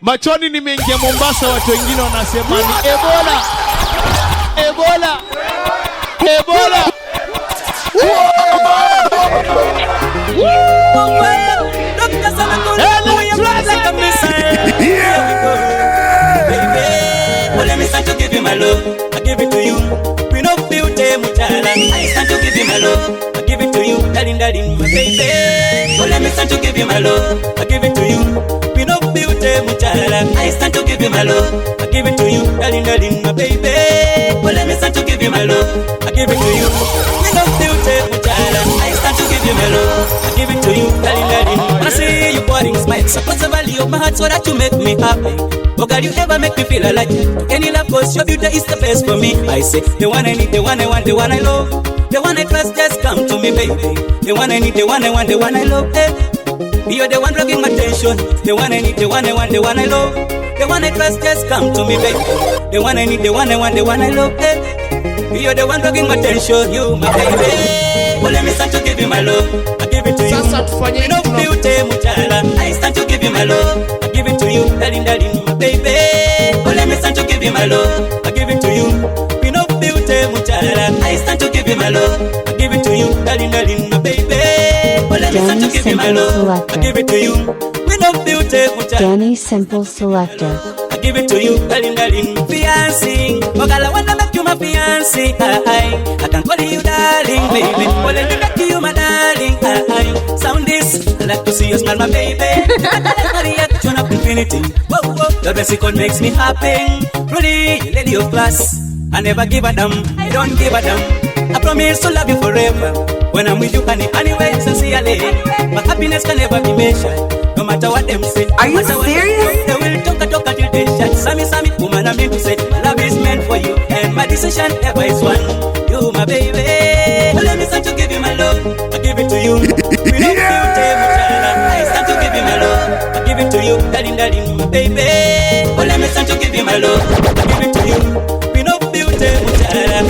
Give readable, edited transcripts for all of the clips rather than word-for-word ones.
Machoni nimeingia Mombasa, watu wengine wanasema ni Ebola. Ebola. Ebola. Let me start to give you my love, I give it to you. We no feel te muchala. I start to give you my love, I give it to you, darling, darling, my baby. Oh, let me start to give you my love, I give it to you. We no feel te muchala. I start to give you my love, I give it to you, darling, darling, my baby. Oh, let me start to give you my love, I give it to you. We no feel te muchala. I start to give you my love, I give it to you, darling, darling. When I see you pouring smiles, what's the value of my heart so that you make me happy? Oh God, you ever make me feel alive? Any love, cause your beauty is the best for me. I say, the one I need, the one I want, the one I love, the one I trust, just come to me, baby. The one I need, the one I want, the one I love, hey. You're the one dragging my attention. The one I need, the one I want, the one I love, the one I trust, just come to me, baby. The one I need, the one I want, the one I love, hey. You're the one dragging my attention, you my baby. Well, let me start to give you my love, I give it to you. You know, beauty, muchala. I start to give you my love, I give it to you, darling, darling, my baby. Oh, let me start to give you my love, I give it to you. You know, beauty, muchala. I start to give you my love, I give it to you, darling, darling, my baby. Oh, let me start to give you my love, I give it to you. We know beauty, muchala. Danny Simple Selector. I give it to you, darling, darling, fiancé. Ogala wanna make you my fiancé. I can call you darling, baby. Oh, let me make you my darling. Sound this, I like to see you smile, my baby. Maria, turn up infinity. Whoa, whoa, your basic code makes me happy. Rudy, you lady of class. I never give a damn, I don't give a damn. I promise to love you forever. When I'm with you, honey, anyway, sincerely. My happiness can never be measured. No matter what them say. Are you serious? They will talk till they shut. Sammy, woman, I mean to say, love is meant for you, and my decision ever is one. You, my baby. Well, let me start to give you my love, I give it to you. We don't I start to give you my love, I give it to you, darling, darling, my baby. Well, let me start to give you my love, I give it to you. We don't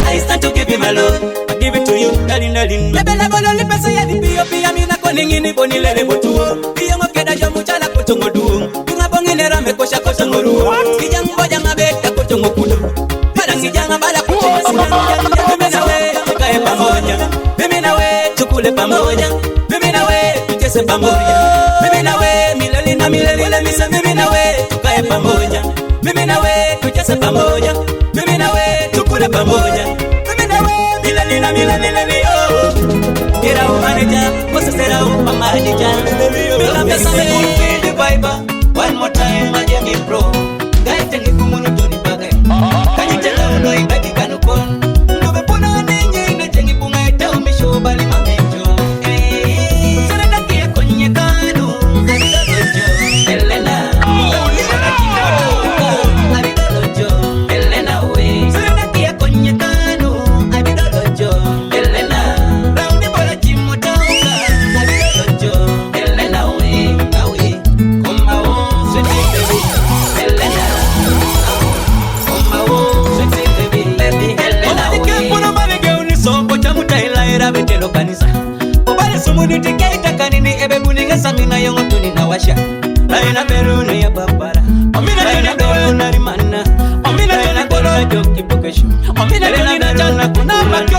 I start to give you my love, I give it to you, darling, darling. Baby, la bola le pesa ya di pia mina koningi ni boni lele botuo. Iyo ngokeda jo muchala kotongo duo. Tunga bongenera mekosha kotongo ruo. Kijanga janga beta kotongo kudo. Marangi janga bala kotongo sinanga. Mimi na we tukae pamoja. Mimi na we tukule pamoja. Mimi na we tucheze pamoja. Mimi na we milele na milele na misa. Mimi na we tukae pamoja. Mimi na we tucheze pamoja. Mimi na we tukule pamoja. Mimi na we milele na milele na mio. Get out manager, what's the setup for manager? Love the same feel the vibe. One more time, I get me pro. Guys, tell me kumuno tuni bagay. Can you tell how no ibadi kanukon? Nube puna nenye na jengi punga ita umisho bali mamejo. Sana nakia konye kanu, abidalojo, Elena. Sana kina abidalojo, Elena we. Sana nakia konye kanu, abidalojo, Elena. Raundi bola chimo tauka, abidalojo, Elena we. Awe, koma o, sweet baby, Elena. Koma o, sweet baby, Elena we. Omani kempuno mabege unisoko chamuta ila era betelo kanisa. Obale sumuni tikeita kanini ebe buninga samina yongo tuni na washa. Laina beruna ya babara. Laina beruna rimana. Laina beruna joki pokeshu. Laina beruna kuna mako.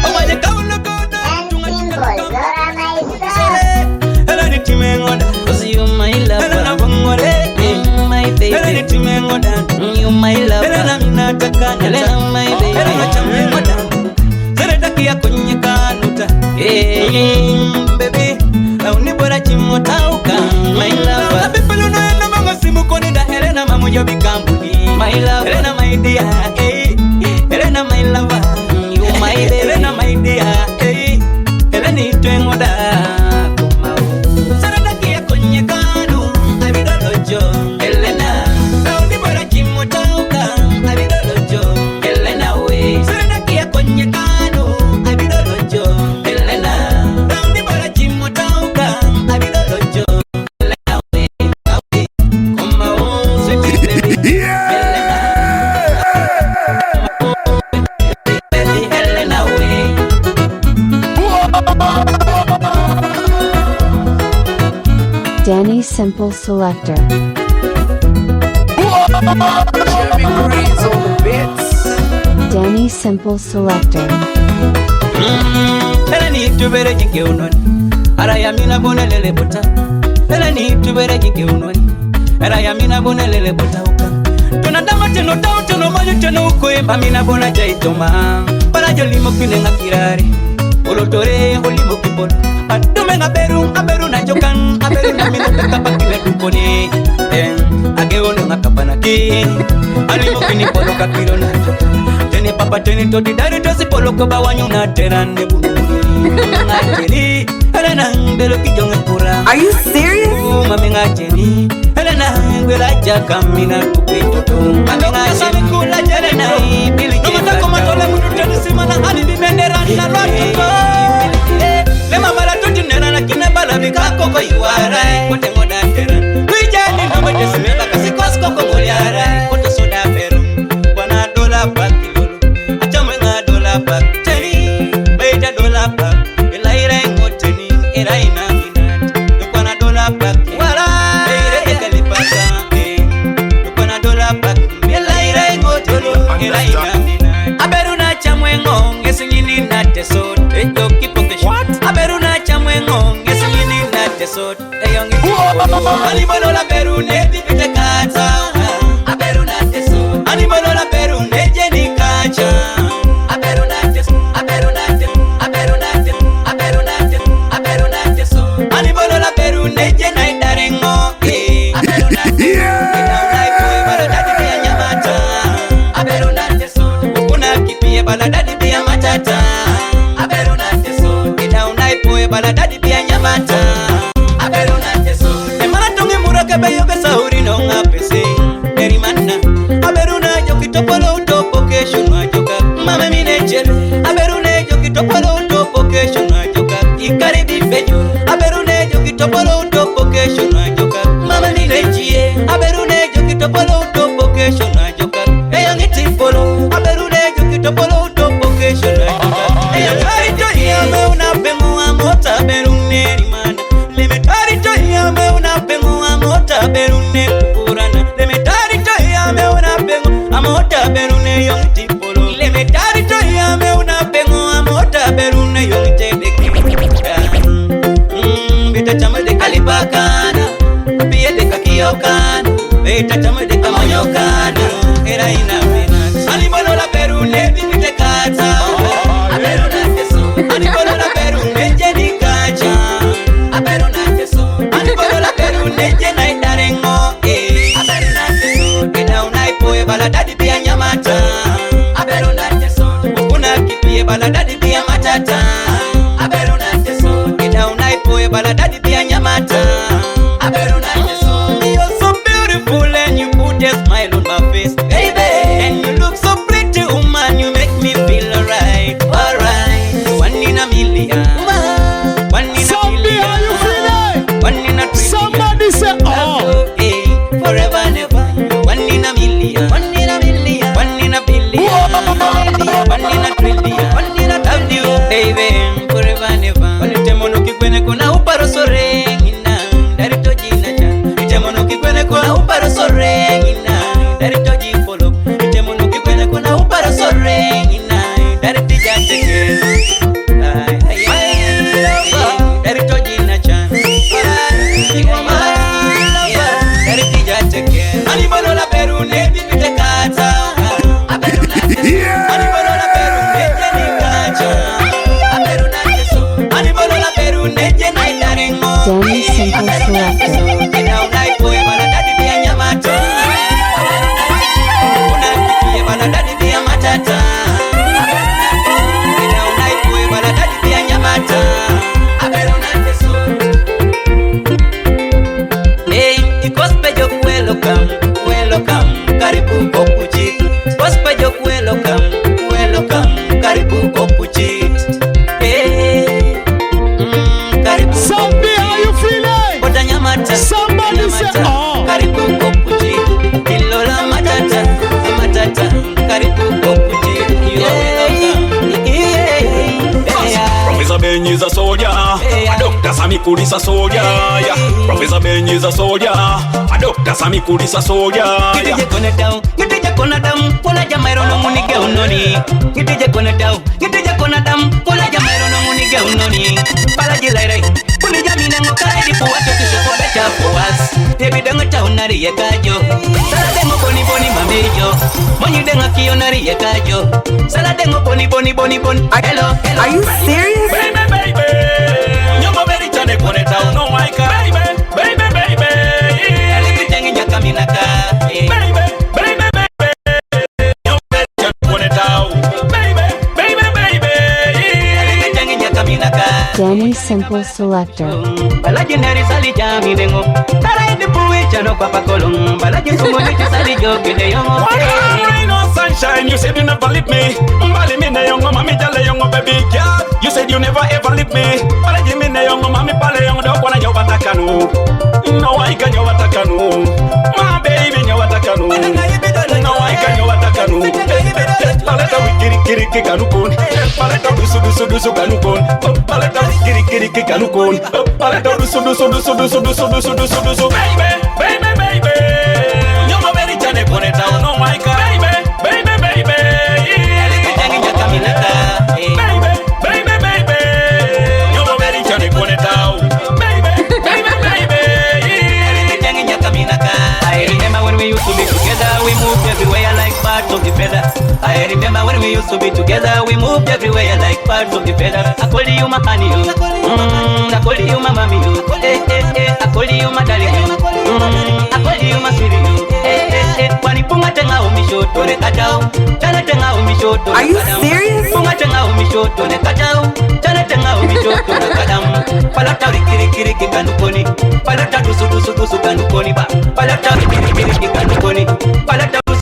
Owaje kauna koda. Eleni timengoda. Cause you my lover. Elena bongore. My baby. Eleni timengoda. You my lover. Elena minataka. Elena my baby. Elena chamengoda. Zereta kia kwenye kanuta. Baby. Unibora chimotauka. My lover. Na people no ena manga simu koni da Elena mamujo bikambuni. My lover. Elena my dear. Elena my lover. You my baby. Elena my dear. Elena itwengoda. Sarada kia kwenye kanu. Abidolojo. Elena. Unibora chimotauka. Abidolojo. Elena we. Sarada kia kwenye kanu. Abidolojo. Elena. Unibora chimotauka. Abidolojo. Elena we. Awe. Koma o. Sweet baby. Elena. Baby Elena we. Danny Simple Selector. Danny Simple Selector. Eleni tubere jike unoni Araya mina bonelele bota Eleni tubere jike unoni Araya mina bonelele bota uka Tunadama teno tau teno mayu teno ukwe Mamina bona jaitoma Para jolimo kine nga kirare Olotore holimo kipolo Adume nga aberu na jokan Aberu na mina peka pakile dupone Age ono nga kapanaki Alimo kini polo kakiro na jokan Teni papa teni toti dari tosi polo koba wanyu na terane bunuri Ngajeni Elena mbelo kijonge pura Are you serious? Mami ngajeni Elena ngwela jaka mina kupitoto Mami ngajeni kula jelena Bili jeka Numatako matole mtu teni simana hali bimendera na lwatuko Lema mala tuti nera na kine bala vikako kwa yuwarai Kote ngoda teran Wijani nomete simeba kasi kwasko kwa ngoliarai Kote soda peru Wana dola paki $1 teni, beja $1 elaira ingoteni, eraina minat. Nukwana $1 wala, beire ekalipata. Nukwana $1 elaira ingoteni, eraina minat. Aberuna chamwengo, ngesunyini natesot, ejo kipokesho. Aberuna chamwengo, ngesunyini natesot, eyongi kipokesho. Alibolo la berune, dipite kata. Aberuna tesot, alibolo la berune, jeni kacha. Baladadi pia matata Aberuna teso Ida unaipoe baladadi pia nyamata Aberuna teso Emana tungi murake beyoge sahuri no ngapese Erimana Aberuna joki topolo utopo kesho nwajoka Mame minechere Aberuna joki topolo utopo kesho nwajoka Ikaribi bejo Aberuna joki topolo utopo kesho nwajoka Mame minechie Aberuna joki topolo utopo kesho nwajoka Eyongi tipolo Aberuna joki topolo utopo kesho nwajoka Eyangarito yame unapengu wa mota berune rimana Lemetarito yame unapengu wa mota berune kukurana Lemetarito yame unapengu wa mota berune yongi tipolo Lemetarito yame unapengu wa mota berune yongi tedeke Bita chamade kalipakana Pia deka kiyokana Bita chamade kamonyokana Era ina minat Alibolo la berune bibite kata Aberuna teso Alibolo la berune jeni kacha Aberuna teso Alibolo la berune jena idarengo Aberuna teso Keda unaipoe baladadi pia nyamata Aberuna teso Ukuna kipie baladadi pia matata Aberuna teso Keda unaipoe baladadi pia nyamata Aberuna teso You're so beautiful and you put a smile on my face Baby And you look so pretty woman You make me feel alright Alright One in a million One in a Zombie, million how you feeling? One in a trillion Somebody say, oh. Forever and ever One in a million One in a million One in a billion One in a trillion One in a love you baby Forever and ever One temono kikwene kuna uparo sorengina Darito jina chan Temono kikwene kuna uparo sorengina Darito jifolo Temono kikwene kuna uparo sorengina Darito jateke Darito jina chan Darito jateke Alibolo la berune bibite kata Aberuna teso Alibolo la berune jeni kacha Aberuna teso Alibolo la berune jena idarengo Danny Simple Selector. Keda unaipoe baladadi pia nyamata Unakipie baladadi pia matata Keda unaipoe baladadi pia nyamata Aberuna teso Ikospejo welcome, welcome, karibu kopuchi Ikospejo welcome, karibu kopuchi Karibu Zombie, how you feeling? Kota nyamata Somebody say, oh. Karibu kopuchi Ilola matata Karibu kopuchi Professor Ben is a soldier, a doctor Sami Kulisa soldier, Professor Ben is a soldier, a Dr. Sami Kulisa soldier. Gidije kona down, pola jamairo no munige unoni. Gidije kona down, pola jamairo no munige unoni. Pala jilai, kuni jamina ngokai di puwa tukisho for better for us. Debi denga taunari ye kajo, sala dengo boni mamejo. Monyu denga kionari ye kajo, sala dengo boni. Hello. Are you serious? Baby, nyongo beri chane kone down, no maika. Baby. Elikutengi nyaka minaka. Baby. Danny Simple Selector. Balajinari sali jami dengo. Tara indi puwi chano kwa pakolong. Balajin sumoni sali joke de yongo. Rain or sunshine, you said you never leave me. Mbali mi na yongo, mami jale yongo, baby girl. You said you never ever leave me. Balaji mi na yongo, mami pale yongo, do kwana nyo batakanu. No waika nyo batakanu. My baby nyo batakanu. No waika nyo batakanu. Paleta wikiri kanukon. Paleta dusu kanukon. Paleta wikiri kanukon. Paleta dusu. Baby. Nyongo beri chane kone down, no maika. Baby. Elikutengi nyaka minaka. Baby. Nyongo beri chane kone down. Baby. Elikutengi nyaka minaka. I remember when we used to be together, we moved everywhere like parts of the feather. I remember when we used to be together, we moved everywhere like parts of the feather. I call you my honey, I call you my mommy, I call you my darling, I call you my sweetie. Wanipunga tenga umishoto ne kajao, chana tenga umishoto. Are you serious? Punga tenga umishoto ne kajao, chana tenga umishoto ne kadam. Palata kiri kanukoni, palata dusu kanukoni ba, palata kiri kanukoni, palata dusu.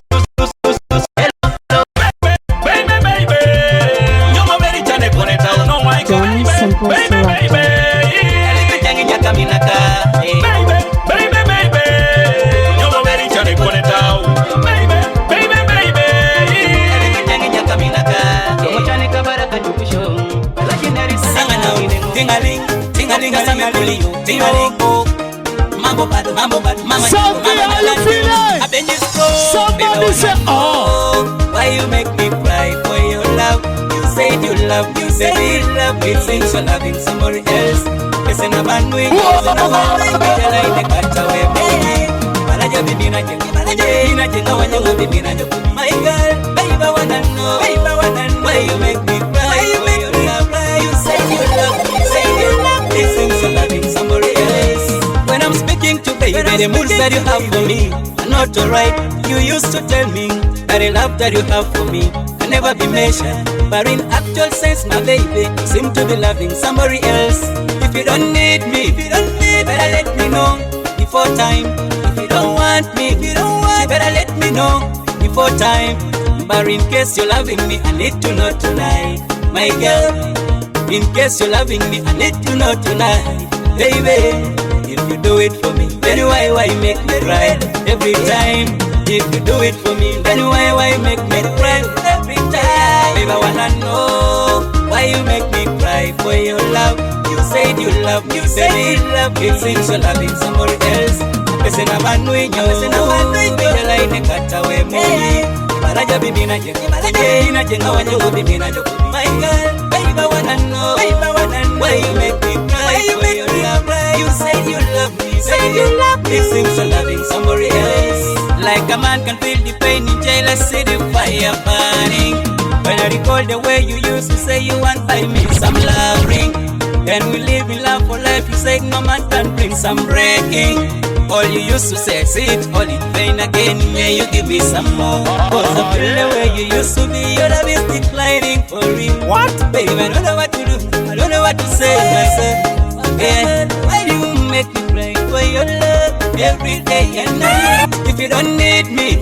Danny Simple Selector. Elikutengi nyaka minaka. Baby. Nyongo beri chane kone down. Baby. Elikutengi nyaka minaka. Mutani kabaraka tukusho. Balajinari sanga na winengo. Tingaling sami kuliyo. Tingaling. Mambo bad, mama. Something how you feeling? I been just go. Somebody say, Why you make me cry for your love? You said you love me, it seems you're loving somebody else. Listen, I'm a new, I cut away, baby. Balaja bibi na jenga wanyango bibi na joku. My girl, baby, I wanna know why you make me cry for your love. You said you love me, it seems you're loving somebody else. When I'm speaking to baby, the moods that you have for me are not alright. You used to tell me that the love that you have for me can never be measured, but in actual sense, my baby, you seem to be loving somebody else. If you don't need me, better let me know before time. If you don't want me, better let me know before time. But in case you're loving me, I need to know tonight, my girl. In case you're loving me, I need to know tonight, baby. If you do it for me, then why make me cry every time? If you do it for me, then why make me cry every time? Baby, I wanna know why you make me cry for your love. You said you love me, it seems you're loving somebody else. Listen, I'm a new line, cut away, movie. Baraja bibi na jenga wanyango bibi na joku. My girl, baby, I wanna know why you make me cry for your love. You said you love me, it seems you're loving somebody else. Like a man can feel the pain in jail, I see the fire burning. When I recall the way you used to say you want by me some loving, then we live in love for life. You said no man can bring some breaking. All you used to say, see it all in vain again. Yeah, you give me some more. Cause I feel the way you used to be, your love is declining for real. What? Baby, I don't know what to do, I don't know what to say myself. Yeah, why do you make me cry for your love every day and night? If you don't need me,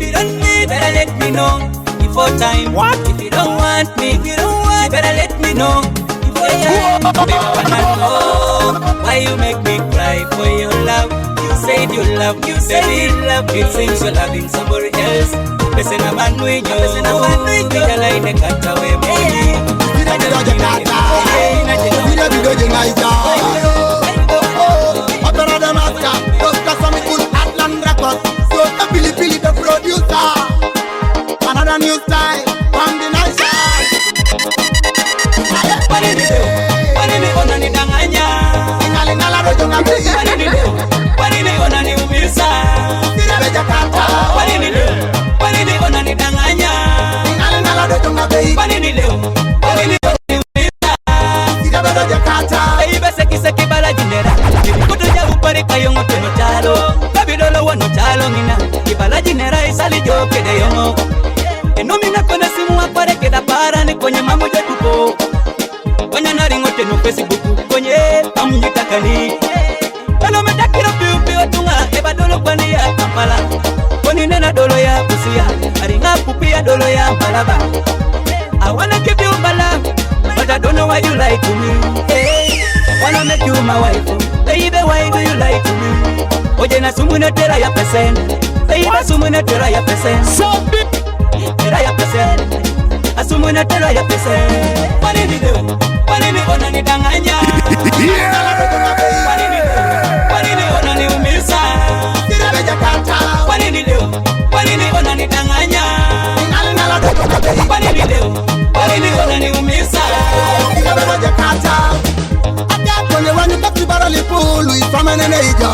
better let me know before time. What? If you don't want me, better let me know before time. Baby, I wanna know why you make me cry for your love. You said you love me, it seems you're loving somebody else. Listen, I'm a new the line, cut away, baby. Ibalaji nera isali joke de yongo Enomina kone simu apare keda para ni kwenye mamoja tupo Kwenye naringote no Facebook kwenye amunyitakani Kalo metakiro piu piu tunga eba dolo kwani ya Kampala Koni nena dolo ya Busia Aringa pupia dolo ya Malaba I wanna give you my love but I don't know why you lie to me hey, I wanna make you my wife baby why do you lie to me Oje na sumu na tera ya pesen baby sumu na tera ya pesen Tera ya pesen Asumu na tera ya pesen Wanini leo Wanini ona nidanganya Wanini ona niumisa Wanini leo Wanini ona nidanganya Wanini leo Wanini ona niumisa Kwenye wani taksi barali pulu ifamene neijo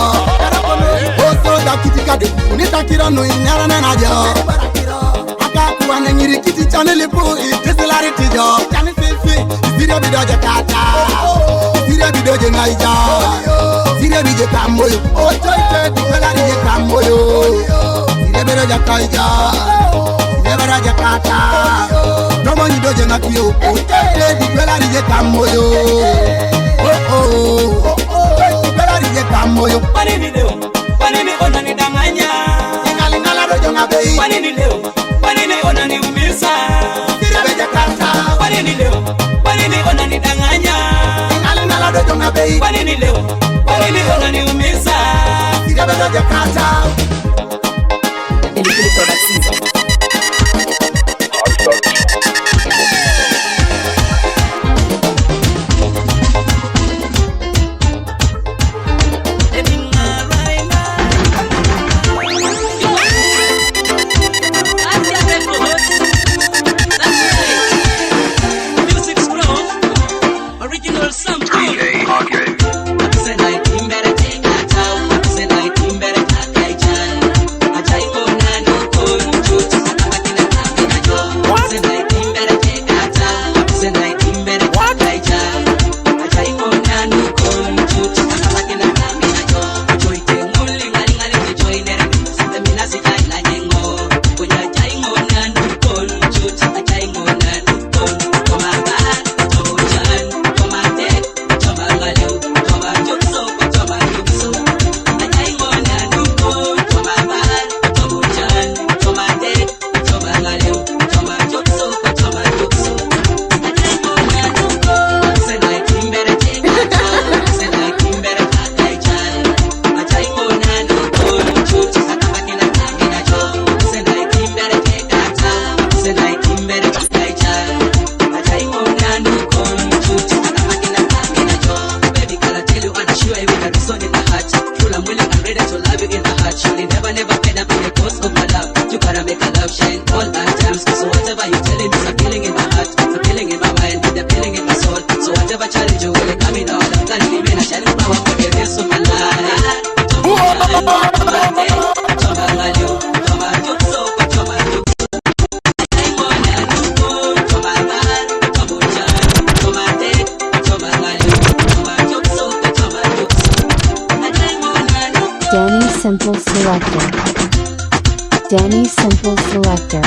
Oso da kitikade unitakira no inyara nenajo Aka kuwane ngiri kiti chane lipu itisilari tijo Chani sisi isiria bidoje kata Isiria bidoje naija Isiria bije kamoyo Ocho ite dipelari je kamoyo Isiria bidoje kaija Isiria bidoje kata Nomo nidoje nakio Ocho ite dipelari je kamoyo Wanini leo, wanini ona nidanganya Wanini leo, wanini ona niumisa Wanini leo, wanini ona nidanganya Wanini leo, wanini ona niumisa Danny Simple Selector. Danny Simple Selector.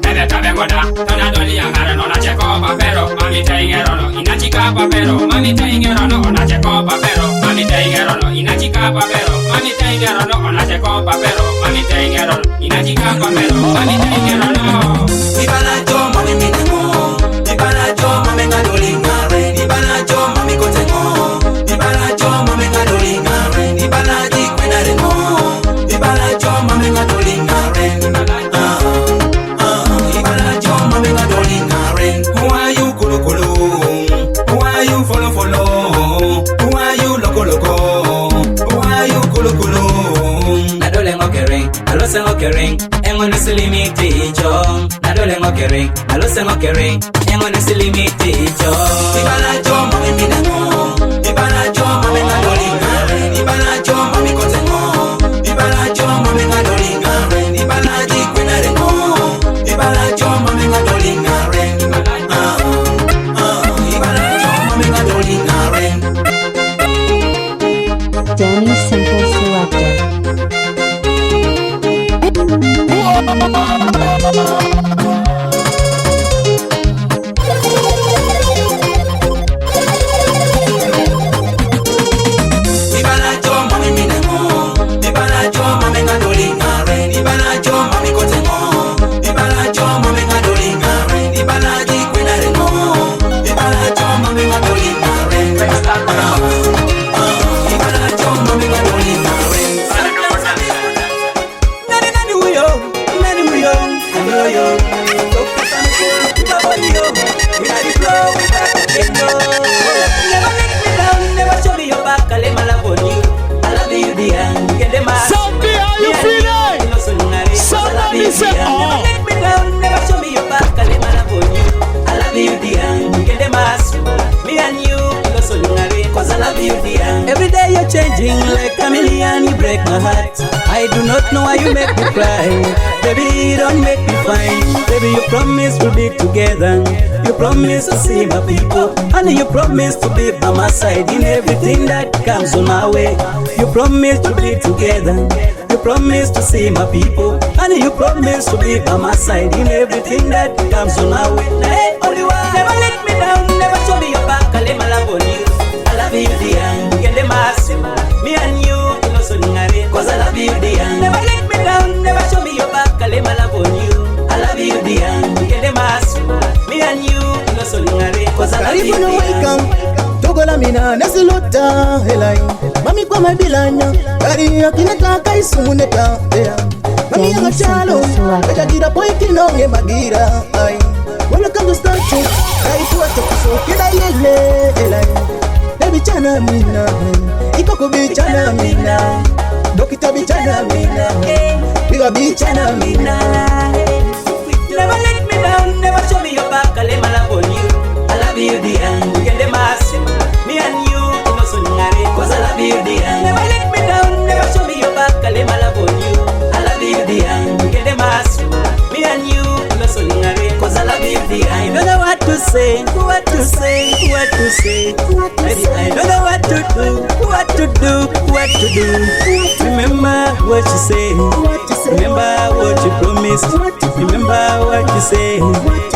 nene tabe goda. Tana doli yangare no na cheko papero. Mami teingero no inachika papero. Mami teingero no na cheko papero. Mami teingero no inachika papero. Mami teingero no na cheko papero. Mami teingero no inachika papero. Mami teingero no. Ibala jo mami minengo. Ibala jo mami ngadoli ngare. Ibala jo mami kotengo. Ibala jo mami ngadoli ngare. Ibala ji kwena rengo. Ibala jo mami ngadoli ngare. Ibala jo mami ngadoli ngare. Who are you kulu kulu? Who are you follow follow? Who are you loko loko? Who are you kulu kulu? Nadole ngokering, alose ngokering. Engo nisilimiti jo. Nadole ngokering, alose ngokering. Engo nisilimiti jo. Ibala jo mami minengo. Ibala jo mami ngadoli ngare. Ibala jo mami kotengo. Ibala jo mami ngadoli ngare. Ibala ji kwena rengo. Ibala jo mami ngadoli ngare. Ibala jo mami ngadoli ngare. Danny Simple Selector. Ibala jo mami minengo. Ibala jo mami ngadoli ngare. Ibala jo mami kotengo. Ibala jo mami ngadoli ngare. Ibala ji kwena rengo. Ibala jo mami ngadoli ngare. Ibala jo mami ngadoli ngare. Nani nani huyo, nani huyo, nani huyo. Tokata mkono, utaboni yo. We are the flow, we got the kendo. Never let me down, never show me your back. I lay my love on you. I love you, dear. Get them out. Zombie, how you feeling? Somebody say, Never let me down, never show me your back. I lay my love on you. I love you, dear. Get them out. Me and you, cause I love you, dear. Every day you're changing like a chameleon, you break my heart. I do not know why you make me cry. Baby, don't make me fine. Baby, you promise to be together. You promise to see my people. And you promise to be by my side in everything that comes on my way. You promise to be together. You promise to see my people. And you promise to be by my side in everything that comes on my way. Hey, only one. Never let me down, never show me your back. I lay my love on you. I love you, dear. Get the mass. Me and you, cause I love you, dear. Never let me down, never show me your back. I lay my love on you. I love you, dear. Get the mass. Me and you, cause I love you, dear. Togola mina nesilota helai mami kwa mabilanya gari akineta kaisuneta mami ya chalo kajagira boy kinonge magira ai wala kando statu kai tuato kusokida yele helai baby chana mina ikoko bichana mina dokita bichana mina biga bichana mina. Never let me down, never show me your back. I lay my love on you. I love you, dear. Get the mass. Me and you, cause I love you, dear. Never let me down, never show me your back. I lay my love on you. I love you, dear. Get the mass. Me and you, cause I love you, dear. I don't know what to say, what to say, what to say. Baby, I don't know what to do, what to do, what to do. Remember what you say, remember what you promised. Remember what you say,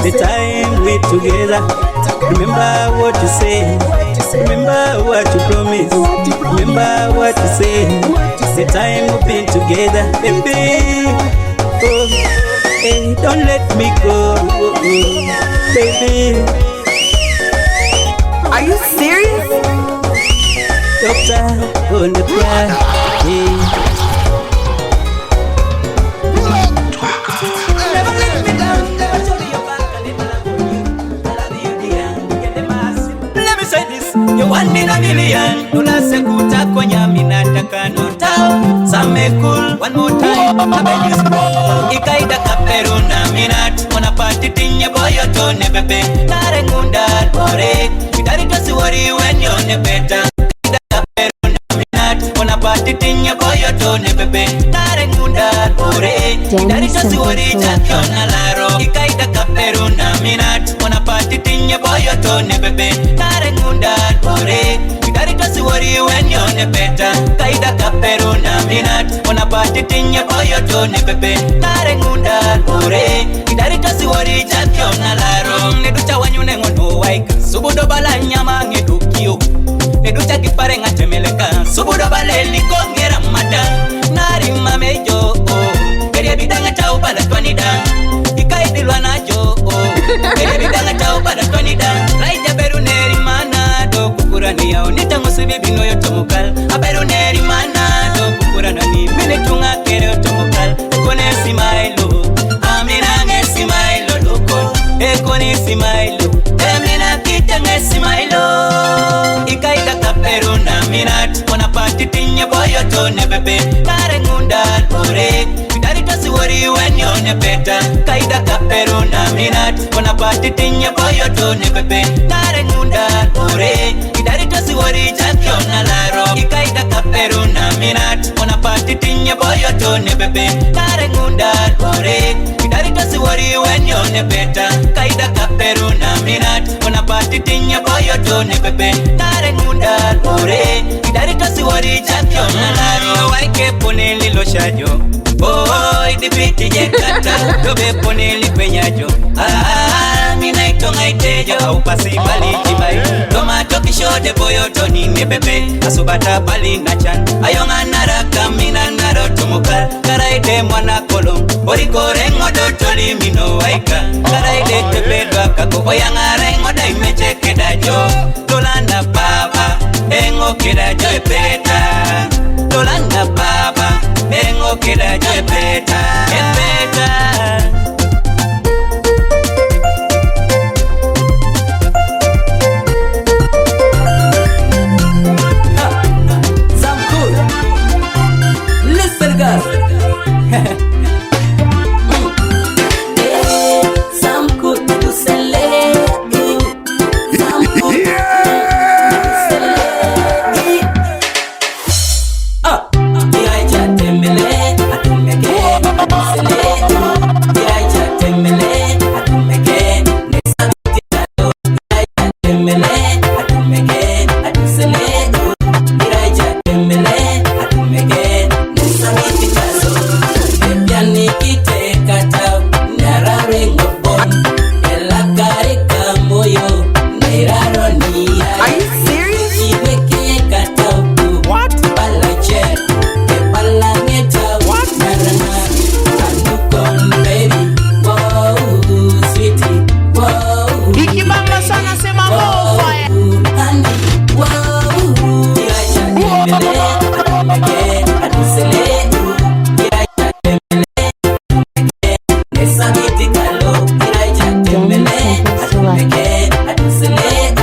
the time we're together. Remember what you say, remember what you promised. Remember what you say, the time we've been together. Baby, oh, hey, don't let me go, oh, oh, baby. Are you serious? Doctor on the cry, hey. You one in a million. Unasekuta kwenye minataka notao. Same cool, one more time. Abedi scroll. Ikaida kaperu na minat. Wanapati tinye boyo tone bebe. Nare ngunda bore. Kitari tosi worry when you're ne better. Ikaida kaperu na minat. Wanapati tinye boyo tone bebe. Nare ngunda bore. Kitari tosi worry jakyo na laro. Ikaida kaperu na minat. Wanapati tinye boyo tone bebe. Nare ngunda bore. Kitari tosi worry when you're ne better. Kaida kaperu na minat. Wanapati tinye boyo tone bebe. Nare ngunda bore. Kitari tosi siwori chakyo na laro. Neducha wanyune ngono waika, subudo bala nyama ngedukio. Neducha kipare ngatemeleka, subudo bale likongera mata. Nari mamejo, keria bidanga chao bala twanida. Ikaidilwa najo, keria bidanga chao bala twanida. Raija beru neri mana, do kukurani yao. Nitango sibibino yoto mukal, aberu neri mana, do kukurana ni. Mine chunga kere yoto mukal, kone simailo. Amina nge simailo loko, kone simailo. Emina kita nge simailo. Ikaida kaperu na minat, wana pati tinye boyo tone bebe. Kare ngunda ore, vidarita siwori wenyo ne peta. Kaida kaperu na minat, wana pati tinye boyo tone bebe. Kare ngunda ore, vidarita siwori chakyo na laro. Ikaida kaperu na minat, wana pati tinye boyo tone bebe. Kare ngunda ore, vidarita siwori wenyo ne peta. Kaida kaperu na minat, wana pati tinye boyo tone bebe. Kare ngunda ore, vidarita siwori chakyo na laro. Waike pone lilo shajo, boy dipiti jekata. Dobe pone lipenyajo, mina itonga itejo. Au pasi bali jibai, tomato kishode boyo toni nebebe. Asubata bali nachan, ayonga naraka mina naro tumukal. Karaide mwana kolong, orikore ngodo toli mino waika. Karaide tepedwa kako, oyanga rengoda imeche kedajo. Tolanda baba, engo kedajo epeta. Tolanda baba, engo kedajo epeta. Epeta.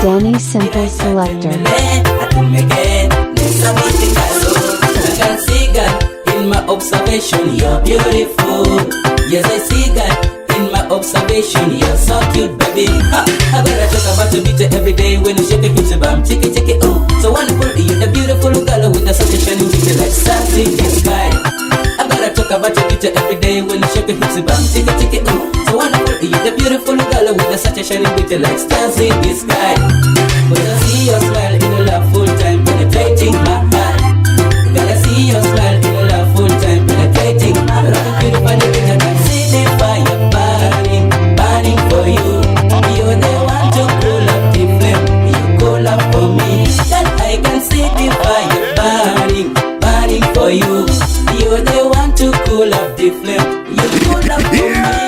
Danny Simple Selector. Observation, you're beautiful. Yes, I see God in my observation. You're so cute, baby. I gotta talk about your beauty every day when you shake it, kiss it, bam, chicky, chicky, ooh. So wonderful, you're the beautiful girl with a such a shining beauty like stars in the sky. I gotta talk about your beauty every day when you shake it, kiss it, bam, chicky, chicky, ooh. So wonderful, you're the beautiful girl with a such a shining beauty like stars in the sky. But I see your smile in a love full time penetrating my heart. Gotta see your smile in a love full time penetrating. I love you beautiful, I can see the fire burning, burning for you. You're the one to cool up the flame. You cool up for me. That I can see the fire burning, burning for you. You're the one to cool up the flame. You cool up for me.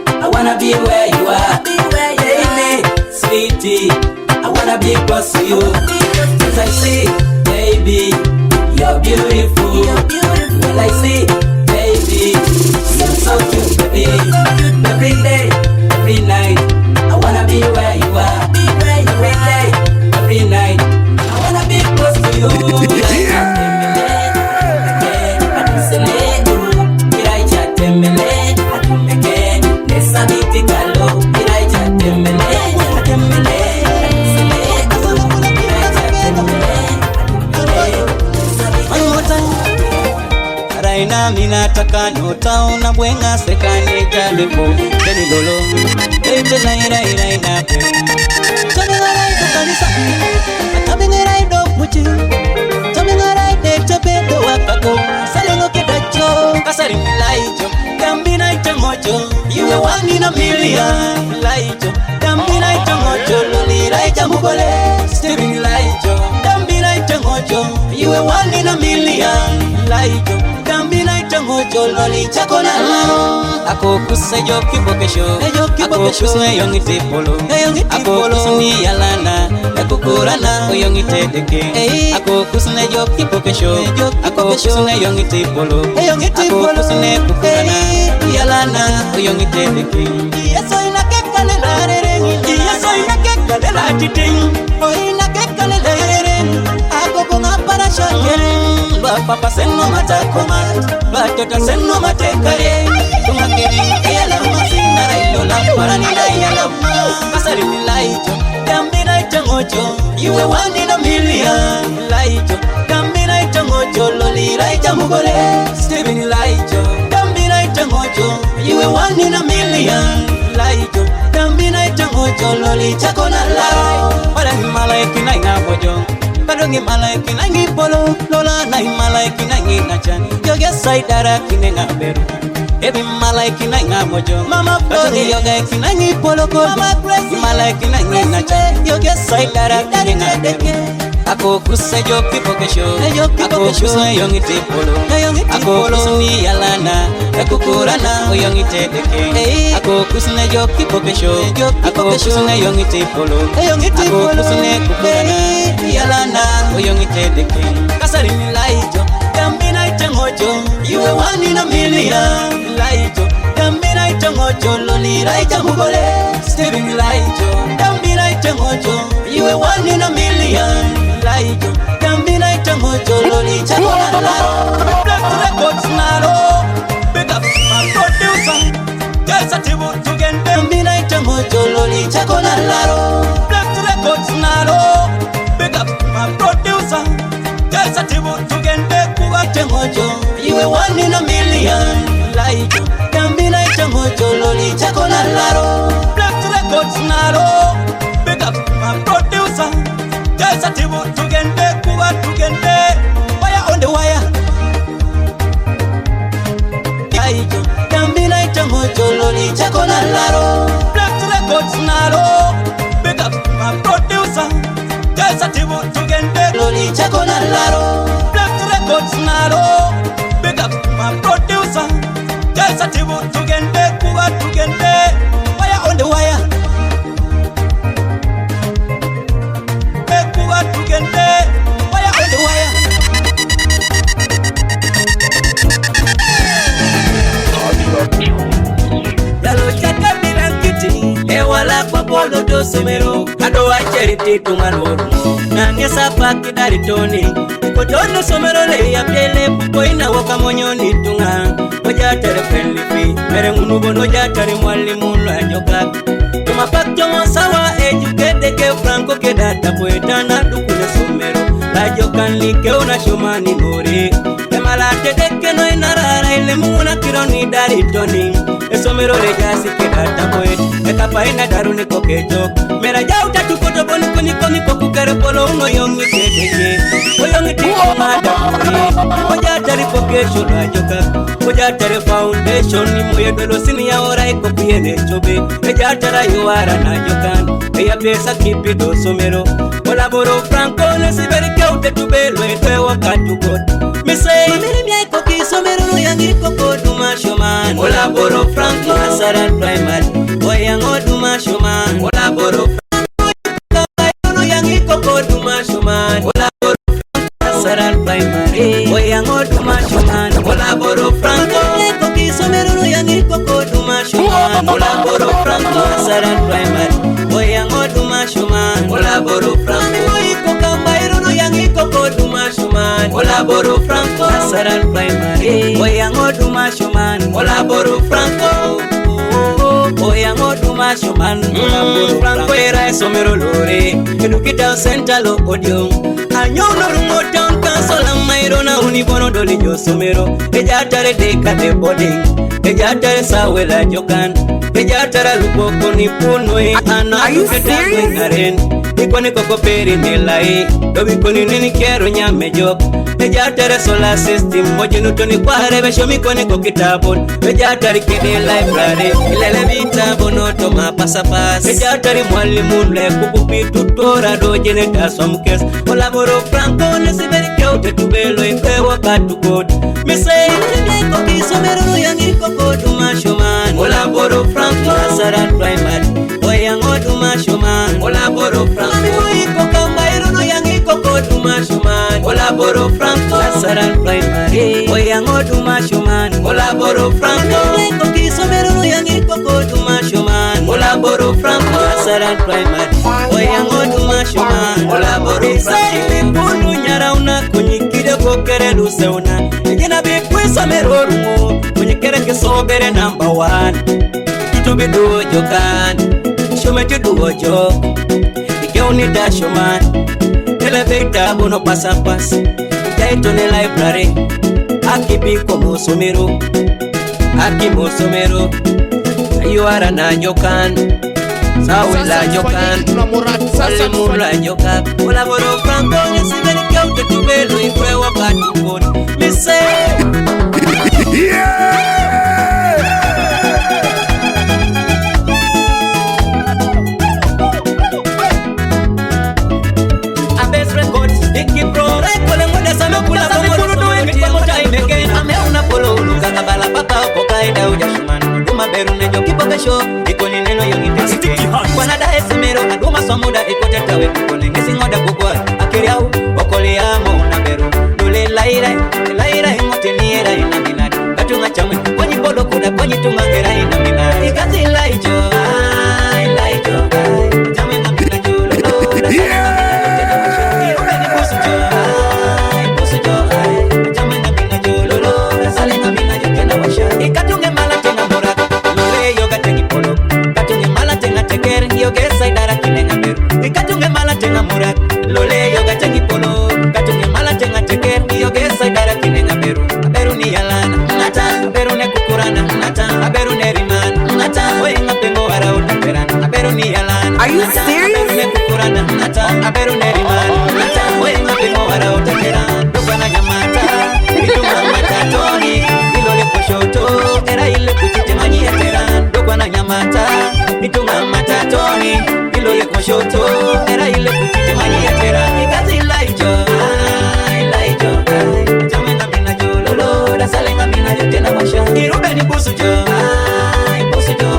I wanna be where you are, baby, sweetie. I wanna be close to you. As I say, baby, you're beautiful. Well, I say, baby, you're so cute, baby. Every day, every night, I wanna be where you are. Every day, every night, I wanna be close to you. ina minataka notaona bwenga sekane talepo deni lolo ete na ina ina pe tamengara ito kanisa tamengara ito puchi tamengara ite chepedo wakako salengo kedacho kasari laijo kambina ito mojo you are one in a million laijo kambina ito mojo loli raija mugole Steven laijo kambina ito mojo you are one in a million laijo kambina ito mojo loli chako na lao ako kusejo kibokesho ako kusne yongite polo ako kusni yalana ako kurana yongite deke ako kusne jo kibokesho ako kusne yongite polo ako kusne kurana yalana yongite deke yeso ina kekale larere yeso ina kekale latiting o ina kekale larere ako konga para shakere ba papa senno matakoma ba tota senno matekare tumakiri yala masina ilola para ni yala kasari ni laijo kambina itangojo you are one in a million laijo kambina itangojo loli raija mugole Steven laijo kambina itangojo you are one in a million laijo kambina itangojo loli chako na lao para ni malaiki na inabojo Padongi malaiki na ngipolo lola na malaiki na nginachani yoga saidara kinenga beru ebi malaiki na ngamojo mama padongi yoga kina ngipolo ko mama grace malaiki na nginachani yoga saidara kinenga beru ako kusejo kipokesho ako kusne yongite polo ako kusni yalana ako kurana yongite deke ako kusne jo kipokesho ako kusne yongite polo ako kusne kurana yalana yongite deke kasari ni laijo kambina itengojo you are one in a million laijo kambina itengojo loli raija mugole Steven laijo kambina itengojo you are one in a million laijo kambina itengojo loli chako na lao Black Records nalo big up my producer guys atibu tugende kambina itengojo loli chako na lao Black Records nalo big up my producer guys atibu tugende kuwa tengojo you are one in a million laijo kambina itengojo loli chako na lao Black Records nalo big up my producer guys atibu tugende kuwa tugende wire on the wire laijo kambina itengojo loli chako na lao Black Records nalo big up my producer guys atibu tugende loli chako na lao Black Records nalo big up my producer guys atibu tugende kuwa tugende wire on the wire kuwa tugende wire on the wire Yalo chaka bilangiti ewala kwa polo do somero ado achariti tumanoro nangesa paki daritoni kotono somero le ya pele poina woka monyoni tunga oja tere felifi mere ngunubo noja tere mwalimu la nyoka tuma pakto mosawa educate ke franco ke data poeta na dukule somero la jokan like una shomani nore mala tedeke no inarara ile muna kironi daritoni esomero le jasi ke data poet etapa ina daruni kokejo mera jauta tukoto boni koni koni kokukere polo no yongi tedeke oyongi tiko mada oja tari kokejo la joka oja tari foundation ni moye dolo sini ya ora iko piene chobe eja tara yuara na jokan eya pesa kipido somero kolaboro franco ne siberike ute tubelo etwe wakati god me say mimi mia iko kisomero no yangi kokoduma shoman kolaboro franco asara primary oyango duma shoman kolaboro franco yangi kokoduma shoman kolaboro asara primary oyango duma shoman kolaboro franco iko kisomero no yangi kokoduma shoman kolaboro franco asara primary oyango duma shoman kolaboro franco iko kambairo no yangi kokoduma shoman kolaboro franco asara primary oyango duma shoman kolaboro franco oyango duma shoman kolaboro franco era somero lore edukita central audio anyo no rumo town council mairo na unibono doli josomero ejatare deka de boarding ejatare sawela jokan ejatara lupoko ni punwe ana ketangwe ngaren ikoni koko peri nilai dobi koni nini kero nyame jok ejatare solar system mojinuto ni kware besho mikoni kokitabon ejatare kede library ilele vitabu noto mapasa pasa ejatare mwalimu le kupupi tutora dojene tasomkes olaboro franco nesiberi kyote tubelo ikwe wakatu kod misei niko kisomero yangi koko dumashoman olaboro franco asarat primary oyango dumashoman olaboro franco iko kambairo yangi koko dumashoman olaboro franco asarat primary oyango dumashoman olaboro franco niko kisomero yangi koko dumashoman olaboro franco asarat primary oyango dumashoman olaboro franco punu nyara una kunyikide kokere luseuna ejina bikwisa merorumo kunyikere kesobere number 1 tutubi duojo kan shumeti duojo ikeuni dashoman elevator bono pasapas ikaitone library akibiko musomero akimosomero ayuara na jokan sawela jokan sale mula jokan olaboro franco nesiberi kyote tubelo ikwe wakati kod mise Abes records Diki pro rekole mwede same kula bongo Nueti ya mota imegen Ame una polo uluka kabala paka Kokaida ujashuman Duma beru nejo kipo besho Ikoni neno yongi tesike Kwana da esimero Aduma swamuda ikote tawe Kukone ngesi ngoda kukwa Akiri au Wakoli ya mauna beru Dule laira ingote niera ina minadi Katunga chamwe Kwenye polo kuda kwenye tumangera ina minadi Ikazi laijo Laijo Chame na mina julo Ikatunge mala tenga morak Lore yoga tengi polo Katunge mala tenga teker Yoge saidara kinenga beru Ikatunge mala tenga morak Lore yoga tengi polo Katunge mala tenga teker Yoge saidara kinenga beru Aberu ni yalana Nata Aberu ne kukurana Nata Aberu ne rimana Nata Oye ngapengo wara utaperana Aberu ni yalana Are you serious? Aberu ne kukurana Nata Aberu ne rimana Nata Oye ngapengo wara utaperana Dukana nyamata Ituma matatoni Ilole kushoto Era ile kuchite manyi ya teran Dukana nyamata Ituma matatoni Ilole kushoto Era ile kuchite manyi ya teran Ikazi laijo Laijo Jamena mina jololo Dasalenga mina jotena washa Irube ni busu jo Busu jo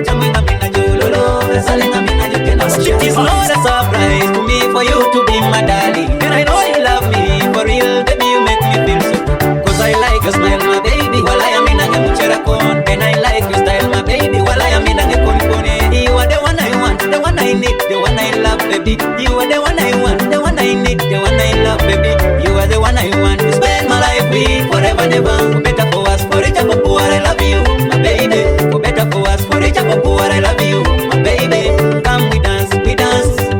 Jamena mina jololo Dasalenga mina jotena washa It's not a surprise to me for you to be my darling And I know you love me for real Baby you make me feel so good Cause I like your smile my baby While I am in a mucherakon And I like your style my baby While I am in a konikone You are the one I want The one I need The one I love baby You are the one I want The one I need The one I love baby You are the one I want to spend my life with Forever never For better for us For richer for poor I love you my baby For better for us For richer for poor I love you my baby Come we dance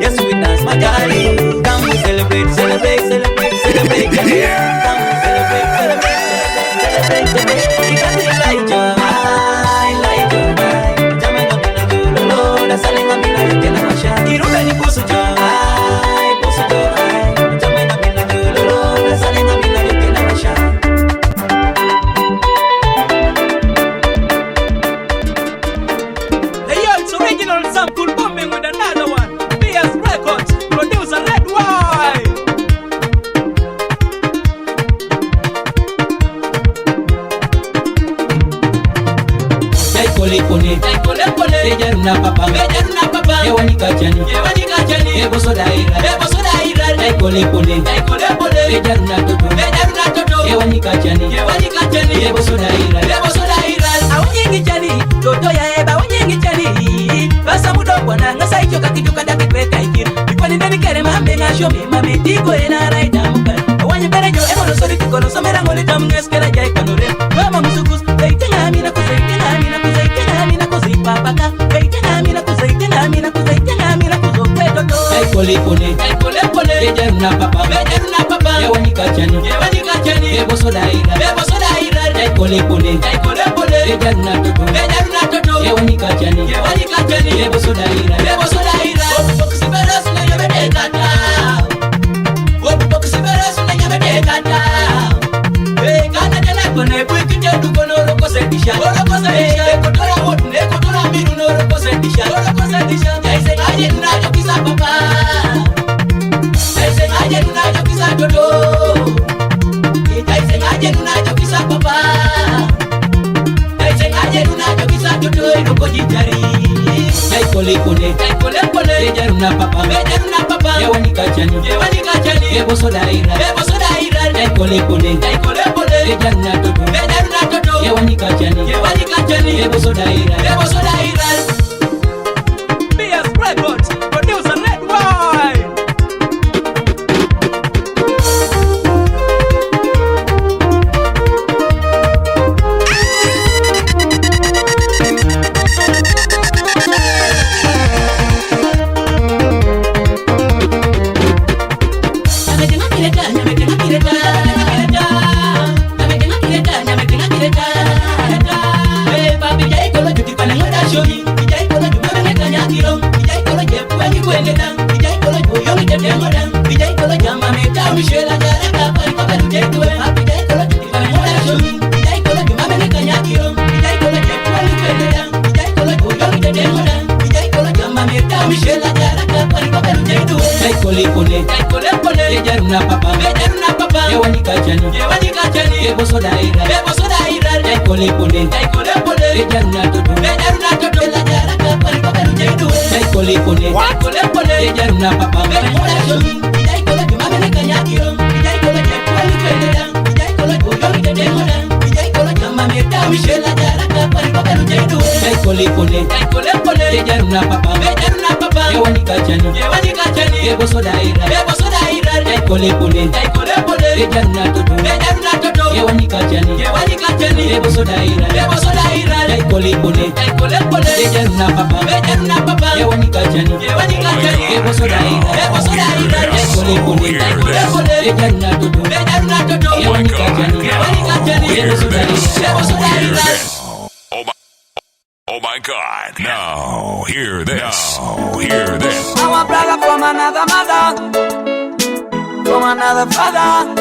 Yes we dance my darling Come we celebrate Celebrate yeah. Come we celebrate Ikazi laijo Jamena mina julolo Dasalenga mina yotena washa Irube ni busu jo Busu jo Jamena mina julolo Dasalenga mina yotena washa Hey yo, it's original Sam Cool bumping with another one. BS Records, producer Red White. Kole Bejaruna papa Ewani kachani Eboso daira Kole Bejaruna toto Ewani kachani Eboso daira Aunyengi chani, toto ya eba aunyengi chani. Basa mudogo na ngasa ichoka kijuka daki kweka ikiri. Ikwani ndeni kere mambe ngashomi mame tiko ena raida muka. Awanye berejo emo no sori tiko no somera ngoli tam ngeskera jai kanore. Mama musukus, tenga amina kuzi papaka. Tenga amina kuzo kweto. Kole Bejaruna papa Ewani kachani Ebo soda ira Dai kole pole Ejaruna toto Ewani kachani Ebo soda ira Obu boksi beres na nyamede kata Kana jana kone bwiki jedu kono roko sedisha Ekotora wotu ekotora miru no roko sedisha Jaise aje nunajo kisa papa Jaise aje nunajo kisa toto Jaise aje nunajo kisa papa Jaise aje nunajo kisa toto Inoko jitari Jai kole Ejaruna papa Ewani kachani Ebo soda ira Jai kole Ejaruna toto Ewani kachani Ebo soda ira BS Records, producer Red Wine. Ejaruna papa Ewani kachani Ebo soda ira Jai kole Ejaruna toto Jai kole Ejaruna papa Jai kole Ejaruna papa Ewani kachani Ebo soda ira Jai kole Ejaruna toto Ewani kachani Ebo soda ira Jai kole Ejaruna papa Ewani kachani Ebo soda ira Jai kole Ejaruna toto Ewani kachani Ebo soda ira Oh my God. Now, hear this. Hear this. Our brother from another mother, from another father.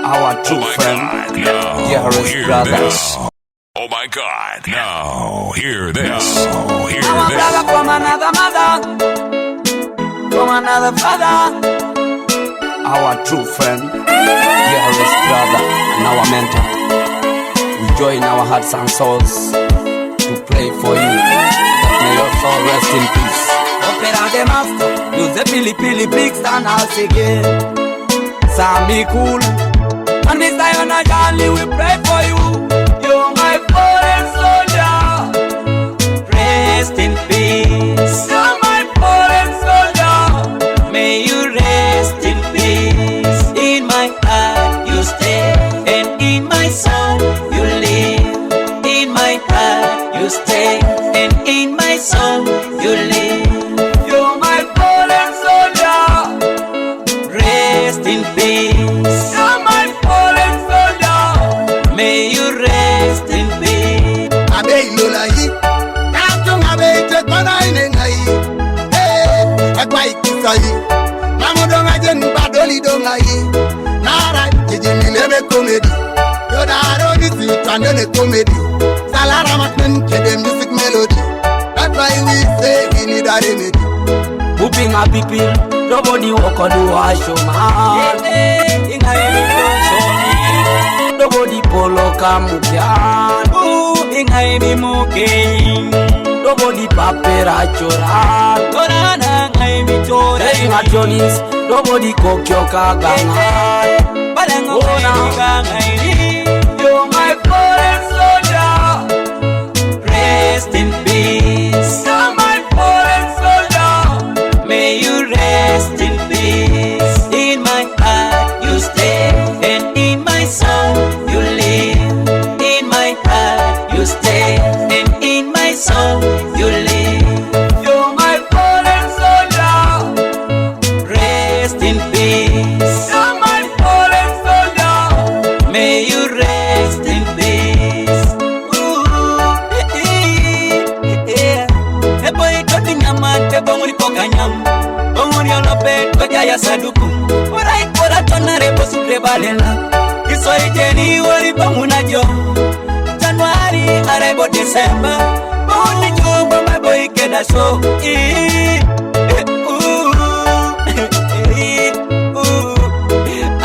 Our true friend, dearest brother. This. Oh my God. Now, hear this. Hear Our this. brother from another mother, from another father. Our true friend, dearest brother, and our mentor. We join our hearts and souls to pray for you, that may your soul rest in peace. Opera de master, use the pili big stand house again. Sammy cool, and this time on Johnny we pray for you. You're my fallen soldier, rest in peace. You're my fallen soldier, may you rest in peace. In my heart you stay, and in my soul you live. In my heart you stay, and in my soul you live. You're my fallen soldier, rest in peace. You're my fallen soldier, may you rest in peace. Abe ilolahi, katung abe tekona inengai. Ekwa ikisahi, mamudonga jen badoli dongai. Nara jijimilebe komedi, yodaro nisi tandone komedi. Salara matmen kede music melody. That's why we say we need a remedy. Whooping a people, nobody walk on the wash man. Nobody polo kamukian. Ingai mi muking. Nobody papera choran. Korana ngai mi choran. Hey machonis, nobody kokyo kagangan. Balango ngai. You're my fallen soldier, rest in peace. You're my fallen soldier, may you rest in peace. In my heart you stay, and in my soul you live. In my heart you stay, and in my soul you live. You're my fallen soldier, rest in peace. You're my fallen soldier. May you rest in peace. Ebo itoti nyama te bonguri poka nyam. Bonguri olope toja ya saduku. Ora ikora tonare bosukre balela. Iso ijeni wori bonguna jo. January arebo December. Bonguni jo bamba boy keda so.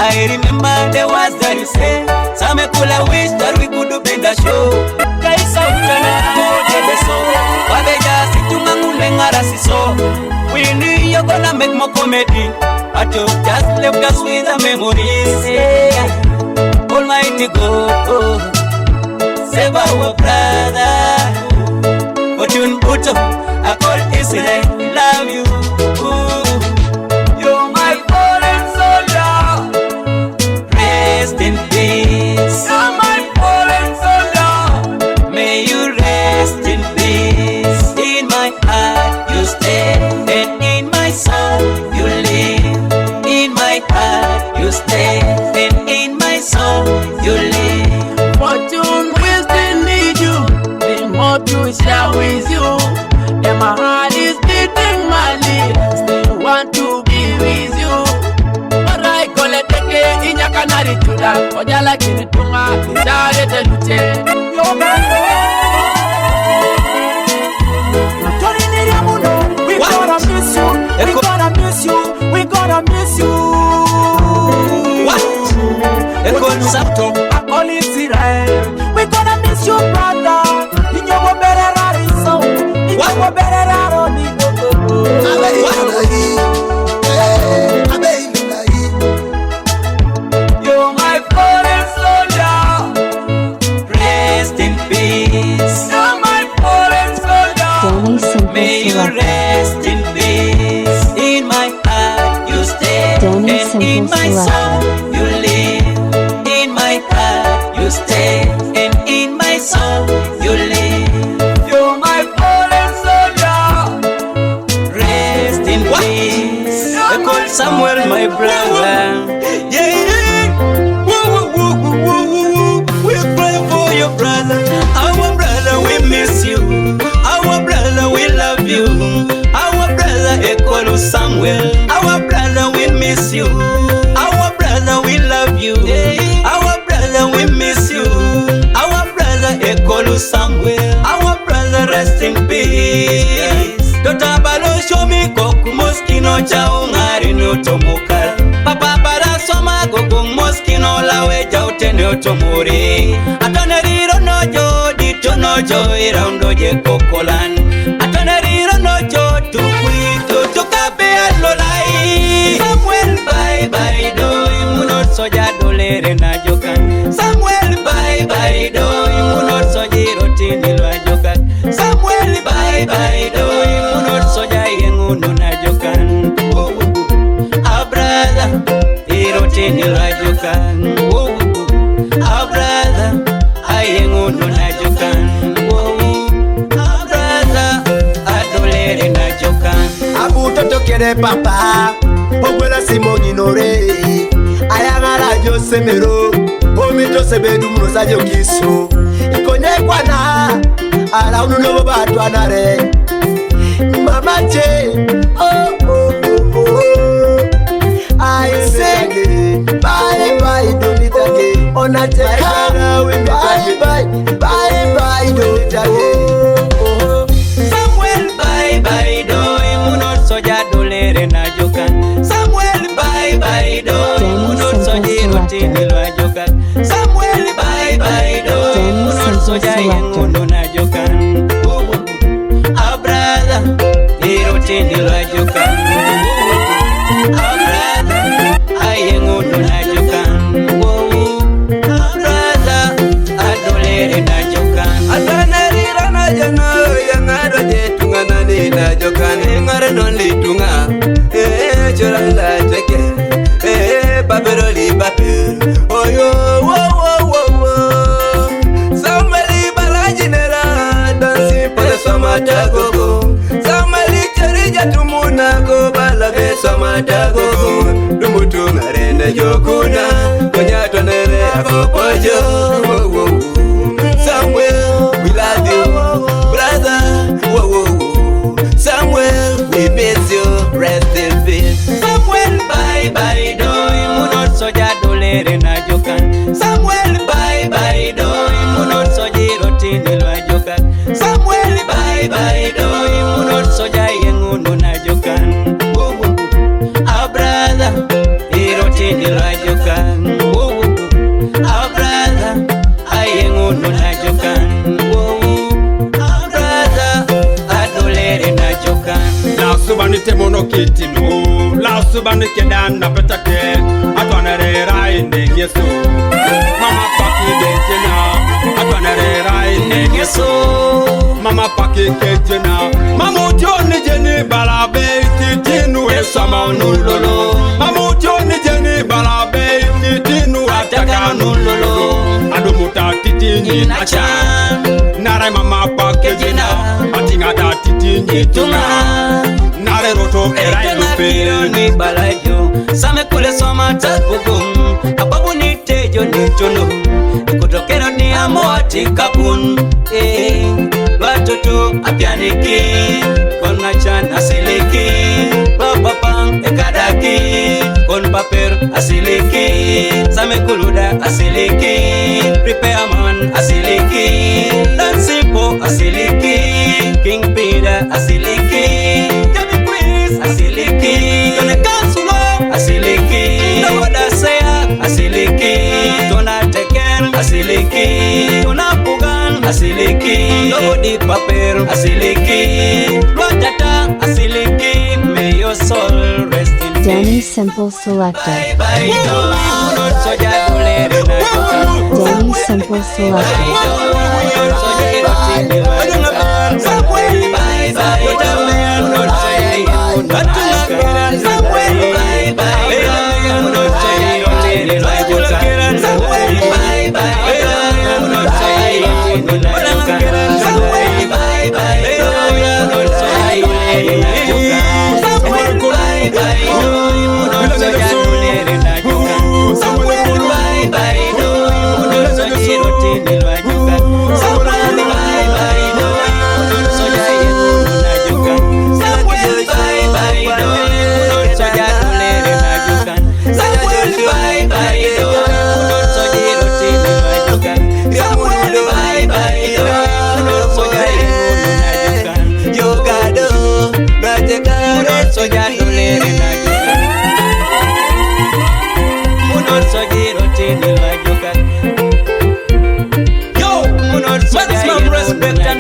I remember the words that you say. Some people wish that we could do better show. Kaisa utana the so. Wabeja situnga ngulengara siso. We knew you're gonna make more comedy, but you just left us with the memories. Yeah. Almighty God, save our brother. Fortune Buto, I call Israel, love you. You're my fallen soldier. Rest in peace. You're my fallen soldier. May you rest in peace. In my heart you stay, and in my soul you live. In my heart you stay, and in my soul you live. Fortune will still need you, the more to share with you. And my heart is beating madly, still want to be with you. But I call it take in your canary to that. For your like in the tunga, desire the lute. Yo, man. We gonna miss you, we gonna miss you, we gonna miss you. What? I call it Israel. We gonna miss you, brother. In your better so. In your better You're my fallen soldier. Rest in peace. You're my fallen soldier. Danny Simple May you Selector. rest in peace. In my heart you stay, Danny and in Simple my soul you live. In my heart you stay, and in my soul you live. You're my fallen soldier. Rest in peace. I call Samuel my brother. Yeah. Woo, woo, woo, woo, woo. We pray for your brother. Our brother, we miss you. Our brother, we love you. Our brother, Ekolu Samuel. Our brother, we miss you. Our brother, we love you. Our brother, we miss you. Our brother, Ekolu Samuel. Our brother, rest in peace. Dota balo show me koku moskino cha ungari no tomukal. Papa bara soma gogo moskino lawe ja utende otomuri. Atoneri no jo dito no jo iraundo je kokolan. Atoneri no jo tukuito tukabe alolai. Samuel bye bye do imuno soja dolere na jokan. Samuel bye bye do imuno sojiro tini lwa jokan. Samuel bye bye do imuno soja yenguno na jokan. A brother irotini lwa jokan. A brother ayenguno na jokan. A brother adolere na jokan. Abuto tokere papa Ogwela simoni nore Ayangara josemero Omito sebedu mnosa jokiso Ikonye kwa na Ala ununobo batu anare Mama che Oh oh oh oh I say Bye bye don't it again Ona cheka Bye bye Bye bye don't it again Samuel bye bye do imuno soja dolere na jokan. Samuel bye bye do imuno soja rotini lwa jokan. Samuel bye bye do imuno soja yenguno na jokan. A brother irotini lwa jokan. A brother ayenguno na jokan. A brother adolere na jokan. Atanarira subanu kedan na petake atwanere rai ne yeso mama paki dejena atwanere rai ne yeso mama paki kejena mamu joni jeni balabe titinu esama nulolo mamu joni jeni balabe titinu ataka nulolo adomuta titini nacha nare mama paki jena atinga da titini tunga nare roto erai lupe ni balayo same kule soma takugum ababu ni tejo ni tono kutokero ni amoati kapun watoto apianiki kona chan asiliki papapang ekadaki kon paper asiliki same kuluda asiliki prepare man asiliki lansipo asiliki king pida asiliki asiliki tona kasulo asiliki noda sea asiliki tona teken asiliki tona pugan asiliki nobody paper asiliki watata asiliki may your soul rest in peace. Danny Simple Selector. Bye bye no soja dulere na Danny Simple Selector.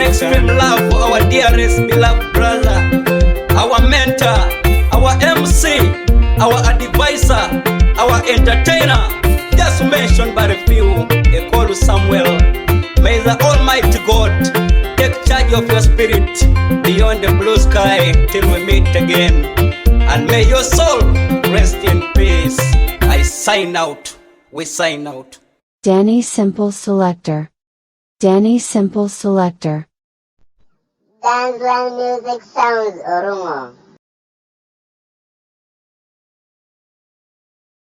Extreme love for our dearest beloved brother, our mentor, our MC, our advisor, our entertainer, just mentioned by a few, they call you Samuel. May the Almighty God take charge of your spirit beyond the blue sky till we meet again, and may your soul rest in peace. I sign out. We sign out. Danny Simple Selector. Danny Simple Selector. Dance Line Music Sounds Oromo.